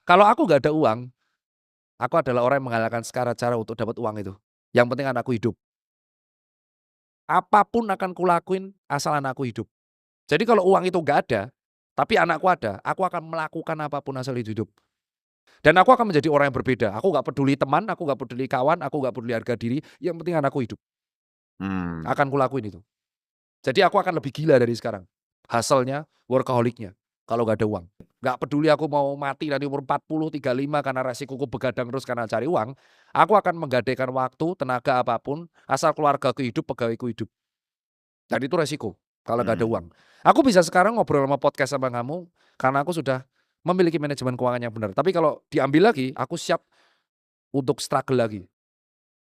Kalau aku nggak ada uang, aku adalah orang yang menghalalkan segala cara untuk dapat uang itu. Yang penting anakku hidup. Apapun akan kulakuin asal anakku hidup. Jadi kalau uang itu nggak ada, tapi anakku ada, aku akan melakukan apapun asal itu hidup. Dan aku akan menjadi orang yang berbeda. Aku nggak peduli teman, aku nggak peduli kawan, aku nggak peduli harga diri, yang penting anakku hidup. Mmm, Akan kulakuin itu. Jadi aku akan lebih gila dari sekarang. Hustle-nya, workaholic-nya, kalau nggak ada uang. Nggak peduli aku mau mati nanti umur 40, 35 karena resikoku begadang terus karena cari uang, aku akan menggadaikan waktu, tenaga apapun, asal keluargaku hidup, pegawaiku hidup. Dan itu resiko, kalau nggak ada mhm. uang. Aku bisa sekarang ngobrol sama podcast sama kamu, karena aku sudah memiliki manajemen keuangan yang benar. Tapi kalau diambil lagi, aku siap untuk struggle lagi,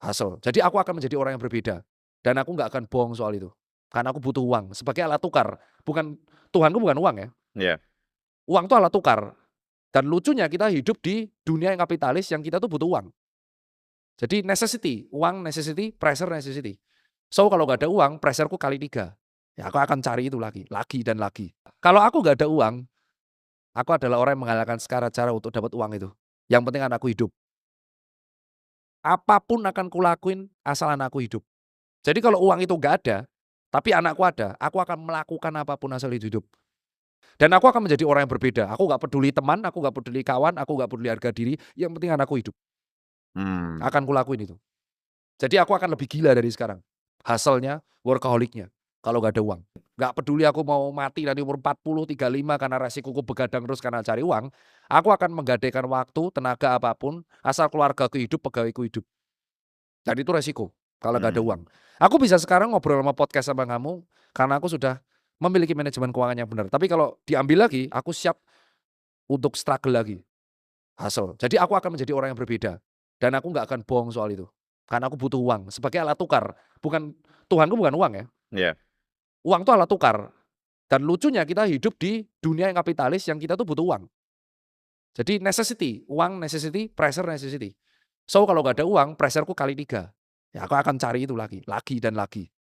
hustle. Jadi aku akan menjadi orang yang berbeda, dan aku nggak akan bohong soal itu. Karena aku butuh uang sebagai alat tukar, bukan Tuhanku bukan uang ya. Iya. Uang itu alat tukar, dan lucunya kita hidup di dunia yang kapitalis yang kita tuh butuh uang. Jadi necessity, uang necessity, pressure necessity. So kalau nggak ada uang, pressure-ku kali 3. Ya aku akan cari itu lagi dan lagi. Kalau aku nggak ada uang, aku adalah orang yang menghalalkan segala cara untuk dapat uang itu. Yang penting anakku hidup. Apapun akan kulakuin asal anakku hidup. Jadi kalau uang itu nggak ada, tapi anakku ada, aku akan melakukan apapun asal itu hidup. Dan aku akan menjadi orang yang berbeda. Aku nggak peduli teman, aku nggak peduli kawan, aku nggak peduli harga diri, yang penting anakku hidup. Mmm, Akan kulakuin itu. Jadi aku akan lebih gila dari sekarang. Hustle-nya, workaholic-nya, kalau nggak ada uang. Nggak peduli aku mau mati nanti umur 40, 35 karena resikoku begadang terus karena cari uang, aku akan menggadaikan waktu, tenaga apapun, asal keluargaku hidup, pegawaiku hidup. Dan itu resiko, kalau nggak ada uang. mhm. Aku bisa sekarang ngobrol sama podcast sama kamu, karena aku sudah memiliki manajemen keuangan yang benar. Tapi kalau diambil lagi, aku siap untuk struggle lagi, hustle. Jadi aku akan menjadi orang yang berbeda, dan aku nggak akan bohong soal itu. Karena aku butuh uang sebagai alat tukar, bukan Tuhanku bukan uang ya. Iya. Uang itu alat tukar, dan lucunya kita hidup di dunia yang kapitalis yang kita tuh butuh uang. Jadi necessity, uang necessity, pressure necessity. So kalau nggak ada uang, pressure-ku kali 3. Ya aku akan cari itu lagi dan lagi.